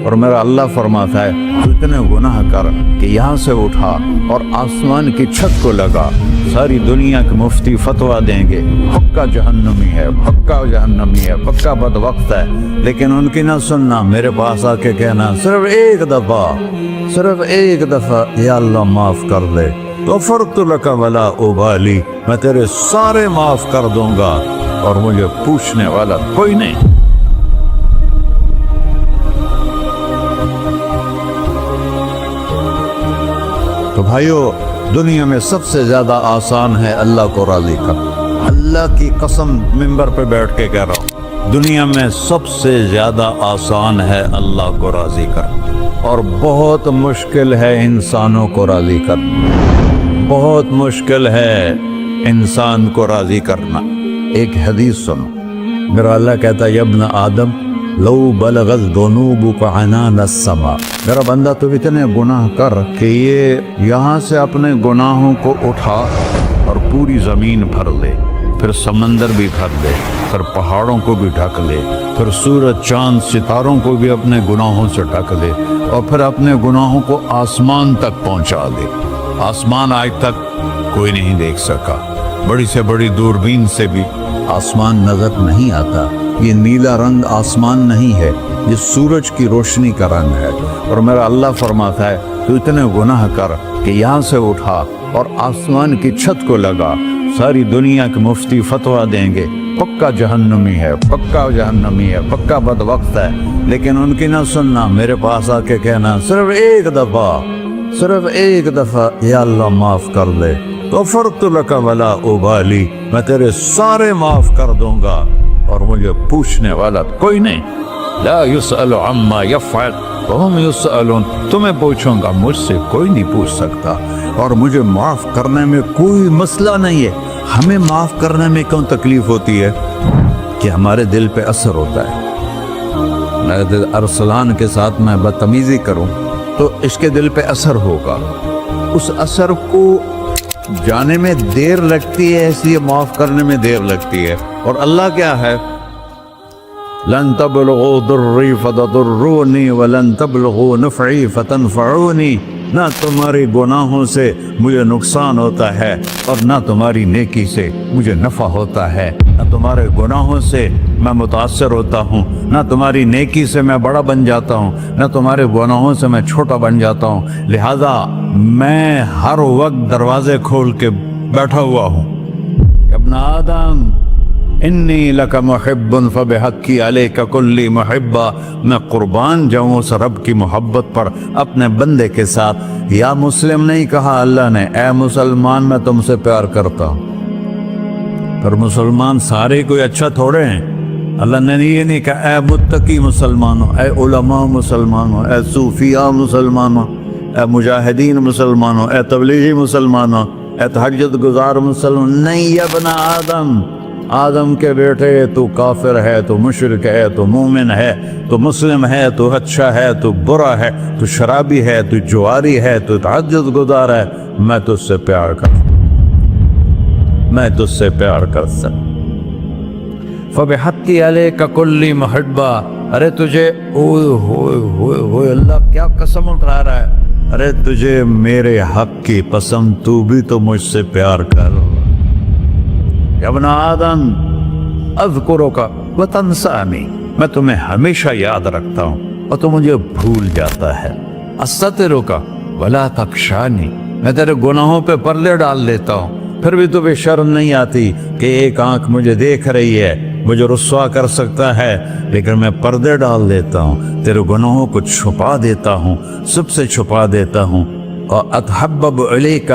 اور میرا اللہ فرماتا ہے تو اتنے گناہ کر کہ یہاں سے اٹھا اور آسمان کی چھت کو لگا، ساری دنیا کے مفتی فتویٰ دیں گے پکا جہنمی ہے، پکا جہنمی ہے، پکا بدبخت ہے، لیکن ان کی نہ سننا، میرے پاس آ کے کہنا صرف ایک دفعہ یا اللہ معاف کر دے، غفرت لک ولا ابالی، میں تیرے سارے معاف کر دوں گا اور مجھے پوچھنے والا کوئی نہیں۔ تو بھائیو، دنیا میں سب سے زیادہ آسان ہے اللہ کو راضی کرنا، اللہ کی قسم ممبر پہ بیٹھ کے کہہ رہا ہوں، دنیا میں سب سے زیادہ آسان ہے اللہ کو راضی کرنا، اور بہت مشکل ہے انسانوں کو راضی کرنا، بہت مشکل ہے انسان کو راضی کرنا۔ ایک حدیث سنو، میرا اللہ کہتا ہے یا ابن آدم لو بلغت ذنوبک عنان السماء، میرا بندہ تو اتنے گناہ کر کہ یہ یہاں سے اپنے گناہوں کو اٹھا اور پوری زمین بھر لے، پھر سمندر بھی بھر لے، پھر پہاڑوں کو بھی ڈھک لے، پھر سورج چاند ستاروں کو بھی اپنے گناہوں سے ڈھک لے، اور پھر اپنے گناہوں کو آسمان تک پہنچا دے۔ آسمان آج تک کوئی نہیں دیکھ سکا، بڑی سے بڑی دوربین سے بھی آسمان نظر نہیں آتا، یہ نیلا رنگ آسمان نہیں ہے، یہ سورج کی روشنی کا رنگ ہے۔ اور میرا اللہ فرماتا ہے تو اتنے گناہ کر کہ یہاں سے اٹھا اور آسمان کی چھت کو لگا، ساری دنیا کے مفتی فتویٰ دیں گے پکا جہنمی ہے، پکا جہنمی ہے، پکا بدبخت ہے، لیکن ان کی نہ سننا، میرے پاس آ کے کہنا صرف ایک دفعہ یا اللہ معاف کر دے، غفرت لک ولا ابالی، میں تیرے سارے معاف کر دوں گا اور مجھے پوچھنے والا کوئی نہیں۔ لا يسأل عما يفعل وهم يسألون، تمہیں پوچھوں گا، مجھ سے کوئی نہیں پوچھ سکتا، اور مجھے معاف کرنے میں کوئی مسئلہ نہیں ہے۔ ہمیں معاف کرنے میں کیوں تکلیف ہوتی ہے؟ کہ ہمارے دل پہ اثر ہوتا ہے۔ ارسلان کے ساتھ میں بدتمیزی کروں تو اس کے دل پہ اثر ہوگا، اس اثر کو جانے میں دیر لگتی ہے، اس لیے معاف کرنے میں دیر لگتی ہے۔ اور اللہ کیا ہے؟ لن تبلغوا ضری فتضرونی ولن تبلغوا نفعی فتنفعونی، نہ تمہاری گناہوں سے مجھے نقصان ہوتا ہے اور نہ تمہاری نیکی سے مجھے نفع ہوتا ہے، نہ تمہارے گناہوں سے میں متاثر ہوتا ہوں، نہ تمہاری نیکی سے میں بڑا بن جاتا ہوں، نہ تمہارے گناہوں سے میں چھوٹا بن جاتا ہوں، لہذا میں ہر وقت دروازے کھول کے بیٹھا ہوا ہوں۔ ابن آدم انی لک محب فبحقی علیک کلی محبہ، میں قربان جاؤں اس رب کی محبت پر اپنے بندے کے ساتھ۔ یا مسلم نہیں کہا اللہ نے، اے مسلمان میں تم سے پیار کرتا ہوں۔ پر مسلمان سارے کوئی اچھا تھوڑے ہیں، اللہ نے یہ نہیں کہا اے متقی مسلمانوں، اے علماء مسلمانوں، اے صوفیاء مسلمانوں، اے مجاہدین مسلمانوں، اے تبلیغی مسلمانوں، اے تہجد گزار مسلمان، نہیں یا ابن آدم، آدم کے بیٹے، تو کافر ہے، تو مشرک ہے، تو مومن ہے، تو مسلم ہے، تو اچھا ہے، تو برا ہے، تو شرابی ہے، تو جواری ہے، تو تہجد گزار ہے، میں تجھ سے پیار کرتا ہوں، میں تجھ سے پیار کرتا ہوں۔ فبحقی علیک کلی محبہ، ارے تجھے اوئے اللہ کیا قسم اٹھا رہا ہے، ارے تجھے میرے حق کی قسم، تو بھی تو مجھ سے پیار کر۔ ابن آدم اذکرک وتنسانی، میں تمہیں ہمیشہ یاد رکھتا ہوں اور تو مجھے بھول جاتا ہے۔ استترک ولا تخشانی، میں تیرے گناہوں پہ پردے ڈال لیتا ہوں، پھر بھی تمہیں شرم نہیں آتی کہ ایک آنکھ مجھے دیکھ رہی ہے، مجھے رسوا کر سکتا ہے، لیکن میں پردے ڈال دیتا ہوں، تیرے گناہوں کو چھپا دیتا ہوں، سب سے چھپا دیتا ہوں۔ اور اتحبب علیک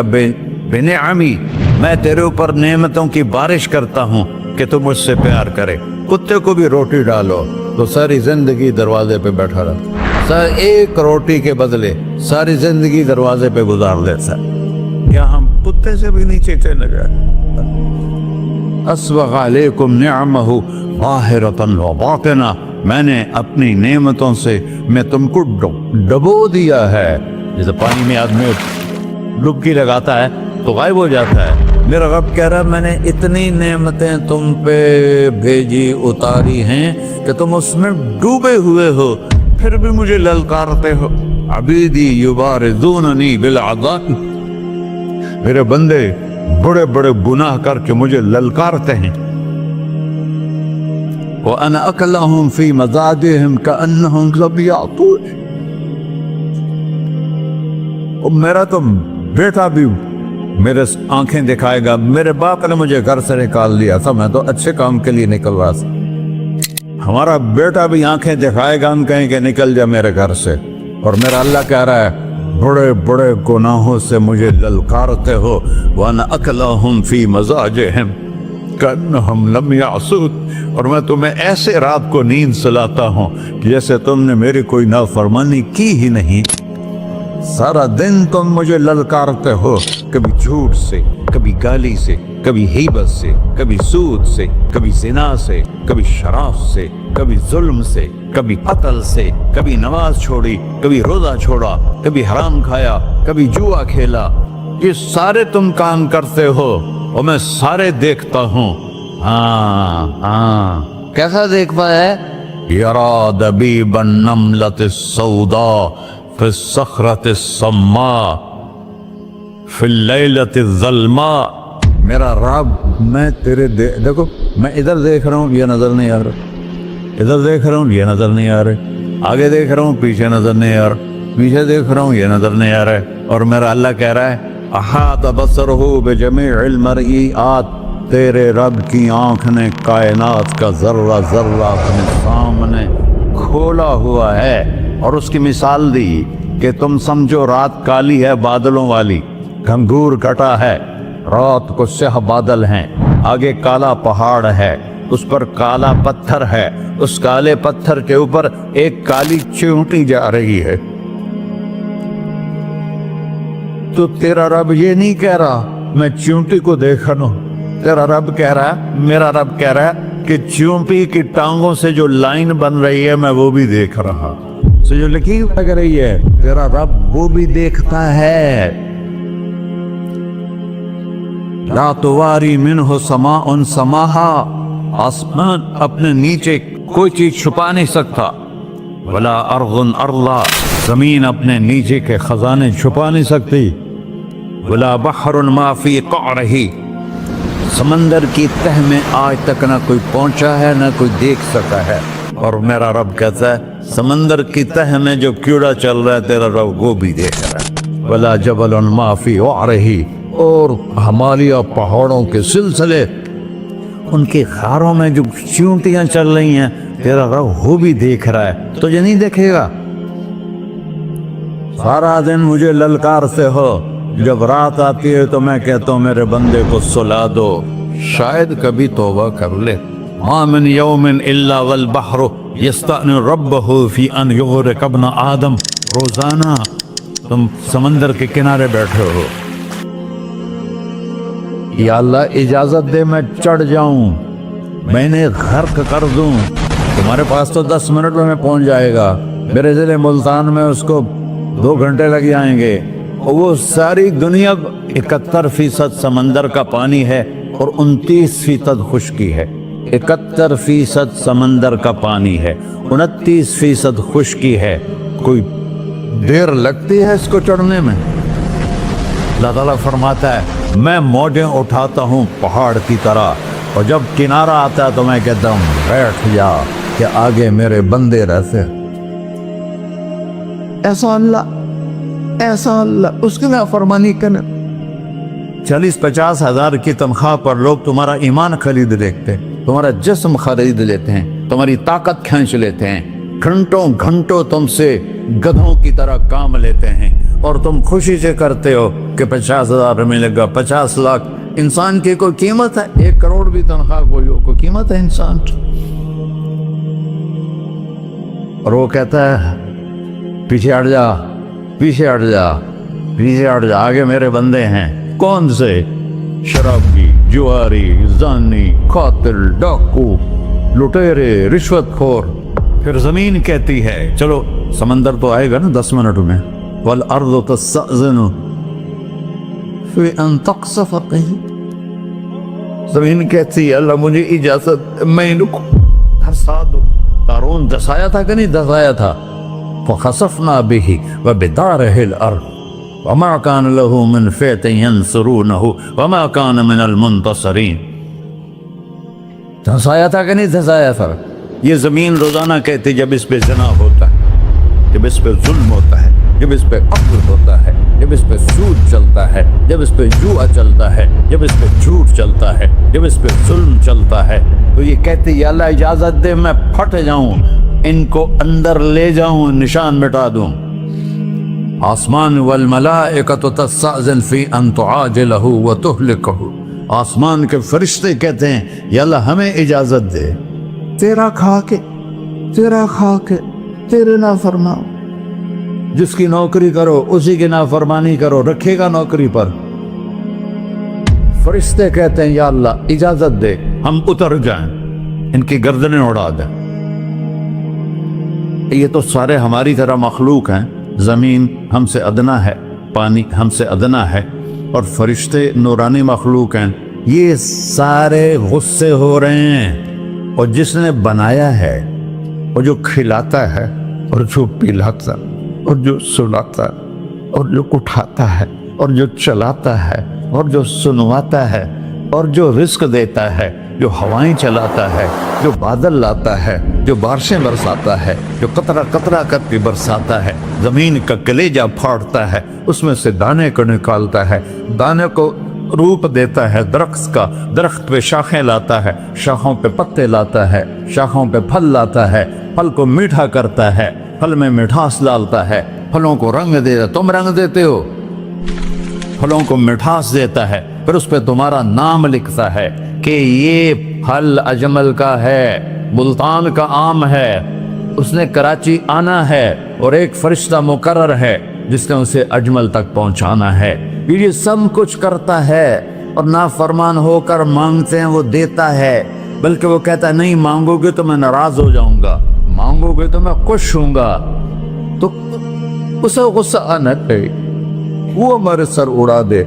بنعمی، میں تیرے اوپر نعمتوں کی بارش کرتا ہوں کہ تو مجھ سے پیار کرے۔ کتے کو بھی روٹی ڈالو تو ساری زندگی دروازے پہ بیٹھا رہتا، ایک روٹی کے بدلے ساری زندگی دروازے پہ گزار لیتا ہے۔ کیا ہم کتے سے بھی نیچے چلے گئے؟ اسبغ علیکم نعمہ ظاہرۃ و باطنہ، میں نے اپنی نعمتوں سے میں تم کو ڈبو دیا ہے، جیسے پانی میں آدمی ڈبکی لگاتا ہے تو غائب ہو جاتا ہے۔ میرا رب کہہ رہا ہے میں نے اتنی نعمتیں تم پہ بھیجی، اتاری ہیں کہ تم اس میں ڈوبے ہوئے ہو، پھر بھی مجھے للکارتے ہو. عبیدی یبارزوننی بالعذاب، میرے بندے بڑے بڑے گناہ کر کے مجھے للکارتے ہیں. وَأَنَا أَكْلَهُمْ فِي مَزَاجِهِمْ كَأَنَّهُمْ ظَبِيَّةٌ. اور میرا تو بیٹا بھی میرے آنکھیں دکھائے گا. میرے باپ نے مجھے گھر سے نکال دیا تھا، میں تو اچھے کام کے لیے نکل رہا تھا. ہمارا بیٹا بھی آنکھیں دکھائے گا، ہم کہیں کہ نکل جا میرے گھر سے. اور میرا اللہ کہہ رہا ہے بڑے بڑے گناہوں سے مجھے للکارتے ہو. وَأَنَا أَكْلَهُمْ فِي مَزَاجِهِمْ كَأَنَّهُمْ لَمْ يَعْصُونِ. اور میں تمہیں ایسے رات کو نیند سلاتا ہوں کہ جیسے تم نے میری کوئی نافرمانی کی ہی نہیں. سارا دن تم مجھے للکارتے ہو، کبھی جھوٹ سے، کبھی گالی سے، کبھی غیبت سے، کبھی سود سے، کبھی زنا سے، کبھی شراب سے، کبھی ظلم سے، کبھی قتل سے، کبھی نماز چھوڑی، کبھی روزہ چھوڑا، کبھی حرام کھایا، کبھی جوا کھیلا. یہ سارے تم کام کرتے ہو اور میں سارے دیکھتا ہوں. ہاں کیسا دیکھ پایا؟ یرا دبیب النملۃ السوداء فی الصخرۃ الصماء فی اللیلۃ الظلماء. میرا رب میں تیرے دیکھو، میں ادھر دیکھ رہا ہوں یہ نظر نہیں آ رہا، ادھر دیکھ رہا ہوں یہ نظر نہیں آ رہے، آگے دیکھ رہا ہوں پیچھے نظر نہیں آ رہا، پیچھے دیکھ رہا ہوں یہ نظر نہیں آ رہا ہے. اور میرا اللہ کہہ رہا ہے احاط بصرہ بجمیع المرئیات. تیرے رب کی آنکھ نے کائنات کا ذرہ ذرہ اپنے سامنے کھولا ہوا ہے. اور اس کی مثال دی کہ تم سمجھو رات کالی ہے بادلوں والی، گھنگور کٹا ہے، رات کو سیاہ بادل ہیں، آگے کالا پہاڑ ہے، اس پر کالا پتھر ہے، اس کالے پتھر کے اوپر ایک کالی چیونٹی جا رہی ہے. تو تیرا رب یہ نہیں کہہ رہا میں چیونٹی کو دیکھ رہا ہوں، تیرا رب کہہ رہا ہے، میرا رب کہہ رہا ہے کہ چیونٹی کی ٹانگوں سے جو لائن بن رہی ہے میں وہ بھی دیکھ رہا. سے جو لکیر لگ رہی ہے تیرا رب وہ بھی دیکھتا ہے. لا تواری منہ سماء سماہا، آسمان اپنے نیچے کوئی چیز چھپا نہیں سکتا. ولا ارض ارضا، زمین اپنے نیچے کے خزانے چھپا نہیں سکتی. ولا بحر ما فی قعرہ، سمندر کی تہ میں آج تک نہ کوئی پہنچا ہے نہ کوئی دیکھ سکا ہے. اور میرا رب کہتا ہے سمندر کی تہ میں جو کیڑا چل رہا ہے تیرا رب وہ بھی دیکھ رہا ہے. ولا جبل ما فی وعرہ، اور ہمالیہ پہاڑوں کے سلسلے ان کے خاروں میں جو چیونٹیاں چل رہی ہیں تیرا رب وہ بھی دیکھ رہا ہے. تجھے نہیں دیکھے گا؟ سارا دن مجھے للکار سے ہو، جب رات آتی ہے تو میں کہتا ہوں میرے بندے کو سلا دو، شاید کبھی توبہ کر لے. ما من یوم الا والبحر یستأنی ربہ فی ان یغرق ابن آدم. روزانہ تم سمندر کے کنارے بیٹھے ہو، یا اللہ اجازت دے میں چڑھ جاؤں، میں نے غرق کر دوں. تمہارے پاس تو 10 منٹ میں پہنچ جائے گا، میرے ضلع ملتان میں اس کو 2 گھنٹے لگ جائیں گے. اور وہ ساری دنیا 71% سمندر کا پانی ہے اور 29% خشکی ہے. 71% سمندر کا پانی ہے، 29% خشکی ہے. کوئی دیر لگتی ہے اس کو چڑھنے میں؟ اللہ تعالیٰ فرماتا ہے میں موجیں اٹھاتا ہوں پہاڑ کی طرح، اور جب کنارہ آتا ہے تو میں کہتا ہوں بیٹھ جا کہ آگے میرے بندے رہتے. ایسا اللہ اس کی نافرمانی کرنا. 40-50 ہزار کی تنخواہ پر لوگ تمہارا ایمان خرید لیتے ہیں، تمہارا جسم خرید لیتے ہیں، تمہاری طاقت کھینچ لیتے ہیں، گھنٹوں گھنٹوں تم سے گدھوں کی طرح کام لیتے ہیں، اور تم خوشی سے کرتے ہو کہ 50,000 ملے گا، 50 لاکھ. انسان کی کوئی قیمت ہے؟ 1 کروڑ بھی تنخواہ کوئی قیمت ہے انسان؟ اور وہ کہتا ہے پیچھے ہٹ جا، پیچھے ہٹ جا، پیچھے ہٹ جا، آگے میرے بندے ہیں. کون سے؟ شرابی، جواری، زانی، قاتل، ڈاکو، لٹیرے، رشوت خور. پھر زمین کہتی ہے چلو سمندر تو آئے گا نا 10 منٹ میں. والارض تستأذن فی ان تقصف قیل، زمین کہتی ہے اللہ مجھے اجازت، میں ان کو دھسا دو. قارون دھسایا تھا کہ نہیں دھسایا تھا؟ فخسفنا به وبداره الأرض وما كان له من فئة ينصرونه وما كان من المنتصرين. دھنسایا تھا کہ نہیں دھنسایا تھا؟ یہ زمین روزانہ کہتی جب اس پہ زنا ہوتا ہے، جب اس پہ ظلم ہوتا ہے، جب اس پہ قتل ہوتا ہے، جب اس پہ سود چلتا ہے، جب اس پہ جوا چلتا ہے، جب اس پہ جھوٹ چلتا ہے، جب اس پہ ظلم چلتا ہے، تو یہ کہتے یا اللہ اجازت دے میں پھٹ جاؤں، ان کو اندر لے جاؤں، نشان مٹا دوں. آسمان والملائکۃ تستأذن فی ان تعاجلہ وتہلکہ، آسمان کے فرشتے کہتے ہیں یا اللہ ہمیں اجازت دے، تیرا کھا کے تیرے نافرمان، جس کی نوکری کرو اسی کی نافرمانی کرو، رکھے گا نوکری پر. فرشتے کہتے ہیں یا اللہ اجازت دے ہم اتر جائیں، ان کی گردنیں اڑا دیں. یہ تو سارے ہماری طرح مخلوق ہیں، زمین ہم سے ادنا ہے، پانی ہم سے ادنا ہے، اور فرشتے نورانی مخلوق ہیں. یہ سارے غصے ہو رہے ہیں، اور جس نے بنایا ہے، اور جو کھلاتا ہے، اور جو پلاتا، اور جو سلاتا، اور جو اٹھاتا ہے، اور جو چلاتا ہے، اور جو سنواتا ہے، اور جو رزق دیتا ہے، جو ہوائیں چلاتا ہے، جو بادل لاتا ہے، جو بارشیں برساتا ہے، جو قطرہ قطرہ کر کے برساتا ہے، زمین کا کلیجہ پھاڑتا ہے، اس میں سے دانے کو نکالتا ہے، دانے کو روپ دیتا ہے درخت کا، درخت پہ شاخیں لاتا ہے، شاخوں پہ پتے لاتا ہے، شاخوں پہ پھل لاتا ہے، پھل کو میٹھا کرتا ہے، پھل میں مٹھاس ڈالتا ہے، پھلوں کو رنگ دیتا. تم رنگ دیتے ہو، پھلوں کو مٹھاس دیتا ہے، پھر اس پہ تمہارا نام لکھتا ہے کہ یہ پھل اجمل کا ہے، ملتان کا آم ہے، اس نے کراچی آنا ہے، اور ایک فرشتہ مقرر ہے جس نے اسے اجمل تک پہنچانا ہے. یہ سب کچھ کرتا ہے، اور نافرمان ہو کر مانگتے ہیں وہ دیتا ہے، بلکہ وہ کہتا ہے نہیں مانگو گے تو میں ناراض ہو جاؤں گا، مانگو گے تو میں خوش ہوں گا. تو اسے غصہ آنا چاہیے، وہ ہمارے سر اڑا دے،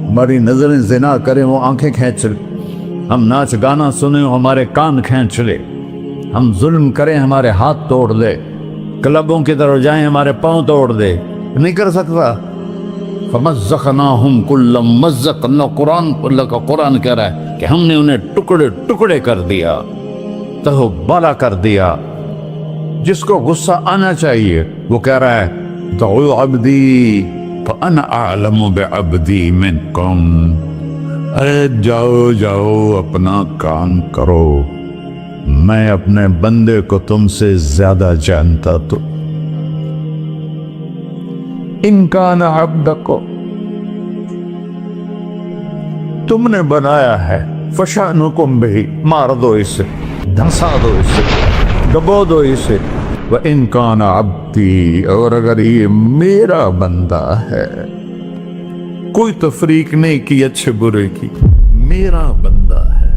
ہماری نظریں زنا کریں وہ آنکھیں کھینچ لے، ہم ناچ گانا سنیں ہمارے کان کھینچ لے، ہم ظلم کریں ہمارے ہاتھ توڑ دے، کلبوں کی طرف جائیں ہمارے پاؤں توڑ دے. نہیں کر سکتا. فَمَزَّقْنَاهُمْ كُلَّ مُمَزَّقٍ، اللہ کا قرآن کہہ رہا ہے کہ ہم نے انہیں ٹکڑے ٹکڑے کر دیا، تہو بالا کر دیا. جس کو غصہ آنا چاہیے وہ کہہ رہا ہے دعوا عبدی فأنا أعلم بعبدی منکم، ارے جاؤ جاؤ اپنا کام کرو، میں اپنے بندے کو تم سے زیادہ جانتا. تو ان کان عبدکو، تم نے بنایا ہے، فشانکم بہی، مار دو اسے، دھنسا دو اسے، دبو دو اسے. وَإِن كَانَ عَبْدِي، اور اگر یہ میرا بندہ ہے، کوئی تفریق نہیں کی اچھے برے کی، میرا بندہ ہے.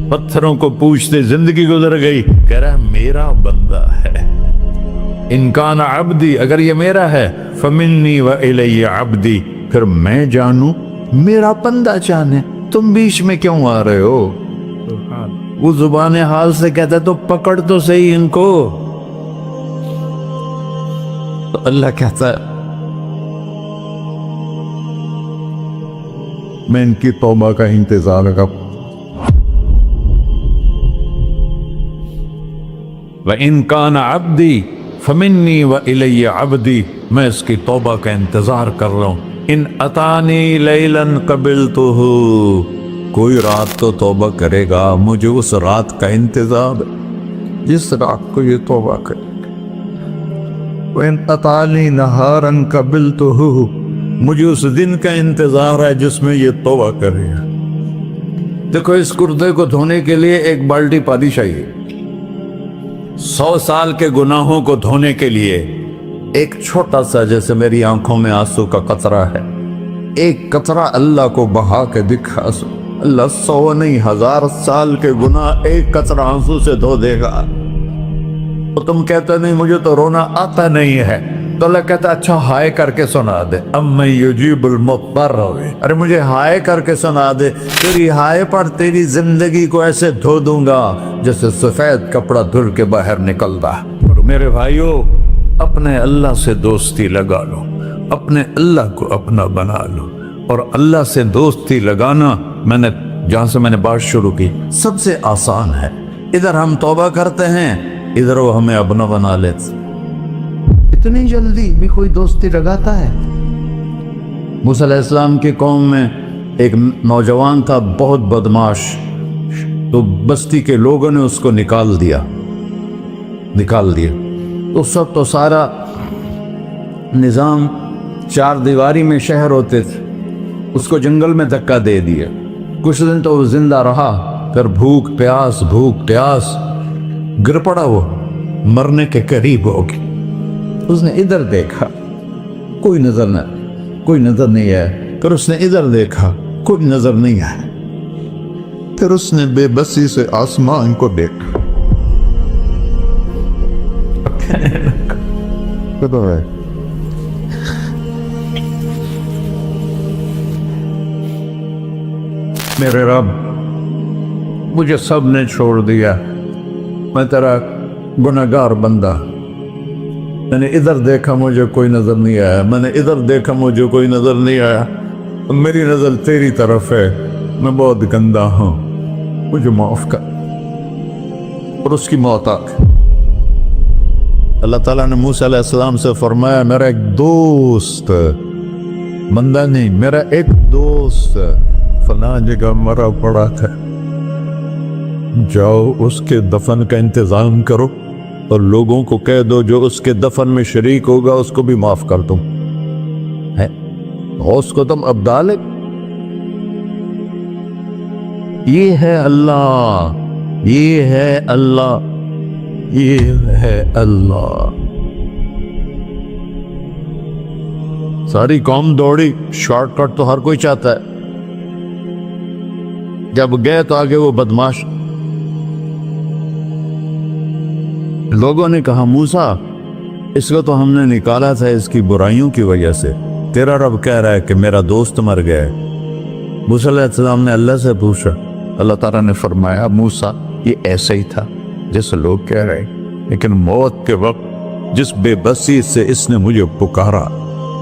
پتھروں کو پوچھتے زندگی گزر گئی، کہہ رہا ہے میرا بندہ ہے. ان کان عبدی، اگر یہ میرا ہے، فمنی والی عبدی، پھر میں جانوں میرا بندہ جانے. تم بیچ میں کیوں آ رہے ہو؟ وہ زبان حال سے کہتا ہے تو پکڑ تو صحیح ان کو. تو اللہ کہتا ہے میں ان کی توبہ کا انتظار کروں. وَإِن كَانَ عَبْدِي فَمِنِّي وَإِلَيَّ عَبْدِي، میں اس کی توبہ کا انتظار کر رہا ہوں. ان اتانی لیلاً قبلتہ، کوئی رات تو توبہ کرے گا، مجھے اس رات کا انتظار جس رات کو یہ توبہ کرے. وَإِنْ أَتَانِي نَهَارًا قَبِلْتُهُ، مجھے اس دن کا انتظار ہے جس میں یہ توبہ کرے گا. دیکھو اس کردے کو دھونے کے لیے ایک بالٹی پانی چاہیے، 100 سال کے گناہوں کو دھونے کے لیے ایک چھوٹا سا جیسے میری آنکھوں میں آنسو کا قطرہ ہے، ایک قطرہ اللہ کو بہا کے دکھا، اللہ 100 نہیں 1000 سال کے گناہ ایک قطرہ آنسو سے دھو دے گا. تو تم کہتے نہیں مجھے تو رونا آتا نہیں ہے، تو اللہ کہتا اچھا ہائے کر کے سنا دے. اَمَّن يُجِيبُ الْمُضْطَرَّ، ارے مجھے ہائے کر کے سنا دے، تیری ہائے پر تیری زندگی کو ایسے دھو دوں گا جیسے سفید کپڑا دھل کے باہر نکلتا. اور میرے بھائیو، اپنے اللہ سے دوستی لگا لو، اپنے اللہ کو اپنا بنا لو۔ اور اللہ سے دوستی لگانا، جہاں سے میں نے بات شروع کی، سب سے آسان ہے۔ ادھر ہم توبہ کرتے ہیں، ادھر وہ ہمیں اپنا بنا لیتے۔ اتنی جلدی بھی کوئی دوستی لگاتا ہے؟ موسیٰ علیہ السلام کی قوم میں ایک نوجوان تھا، بہت بدماش، تو بستی کے لوگوں نے اس کو نکال دیا۔ اس وقت تو سارا نظام چار دیواری میں شہر ہوتے تھے، اس کو جنگل میں دھکا دے دیا۔ کچھ دن تو وہ زندہ رہا، پھر بھوک پیاس گر پڑا، وہ مرنے کے قریب ہو گیا۔ اس نے ادھر دیکھا، کوئی نظر نہیں ہے۔ پھر اس نے ادھر دیکھا، کوئی نظر نہیں ہے۔ پھر اس نے بے بسی سے آسمان کو دیکھا۔ میرے رب، مجھے سب نے چھوڑ دیا، میں تیرا گنہگار بندہ۔ میں نے ادھر دیکھا، مجھے کوئی نظر نہیں آیا، میں نے ادھر دیکھا، مجھے کوئی نظر نہیں آیا، میری نظر تیری طرف ہے، میں بہت گندا ہوں، مجھے معاف کر۔ اور اس کی موت آ گئی۔ اللہ تعالیٰ نے موسیٰ علیہ السلام سے فرمایا، میرا ایک دوست، بندہ نہیں، میرا ایک دوست فلاں جگہ مرا پڑا تھا، جاؤ اس کے دفن کا انتظام کرو اور لوگوں کو کہہ دو جو اس کے دفن میں شریک ہوگا اس کو بھی معاف کر دوں۔ غوث کو تم ابدال ہے۔ یہ ہے اللہ۔ ساری قوم دوڑی، شارٹ کٹ تو ہر کوئی چاہتا ہے۔ جب گئے تو آگے وہ بدماش، لوگوں نے کہا موسیٰ اس کو تو ہم نے نکالا تھا اس کی برائیوں کی وجہ سے، تیرا رب کہہ رہا ہے کہ میرا دوست مر گیا ہے۔ موسیٰ علیہ السلام نے اللہ سے پوچھا، اللہ تعالیٰ نے فرمایا موسیٰ یہ ایسا ہی تھا جیسے لوگ کہہ رہے، لیکن موت کے وقت جس بے بسی سے اس نے مجھے پکارا،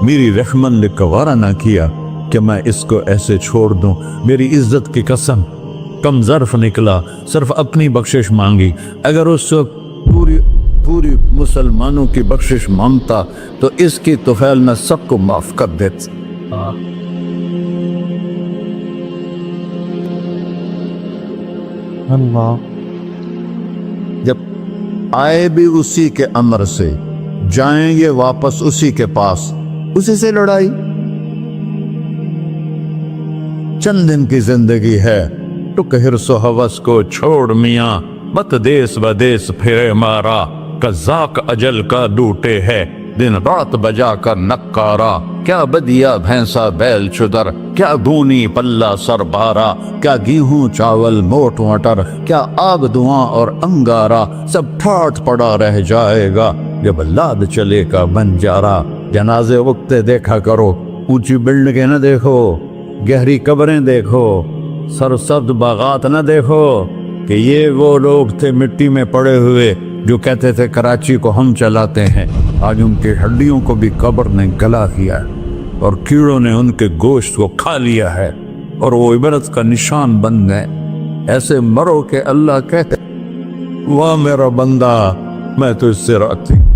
میری رحمت نے گوارا نہ کیا کہ میں اس کو ایسے چھوڑ دوں۔ میری عزت کی قسم، کم ظرف نکلا، صرف اپنی بخشش مانگی۔ اگر اس وقت پوری مسلمانوں کی بخشش مانگتا تو اس کی طفیل میں سب کو معاف کر دیتا۔ اللہ جب آئے بھی اسی کے امر سے، جائیں گے واپس اسی کے پاس، اسی سے لڑائی۔ چند دن کی زندگی ہے، ٹک حرص و ہوس کو چھوڑ میاں، مت دیس بدیس پھرے مارا، قزاق اجل کا ڈوٹے ہے، دن رات بجا کر نکارا، کیا بدیا بھینسا بیل چدر، کیا گونی پلہ سر بارا، کیا گیہوں چاول موٹ مٹر، کیا آگ دھواں اور انگارا، سب ٹھاٹ پڑا رہ جائے گا جب لاد چلے کا بنجارا۔ جنازے وقتے دیکھا کرو، اونچی بلڈنگیں نہ دیکھو، گہری قبریں دیکھو، سرسبز باغات نہ دیکھو کہ یہ وہ لوگ تھے مٹی میں پڑے ہوئے جو کہتے تھے کراچی کو ہم چلاتے ہیں۔ آج ان کی ہڈیوں کو بھی قبر نے گلا کیا ہے اور کیڑوں نے ان کے گوشت کو کھا لیا ہے اور وہ عبرت کا نشان بن گئے۔ ایسے مرو کہ اللہ کہتے واہ میرا بندہ، میں تو اس سے راضی۔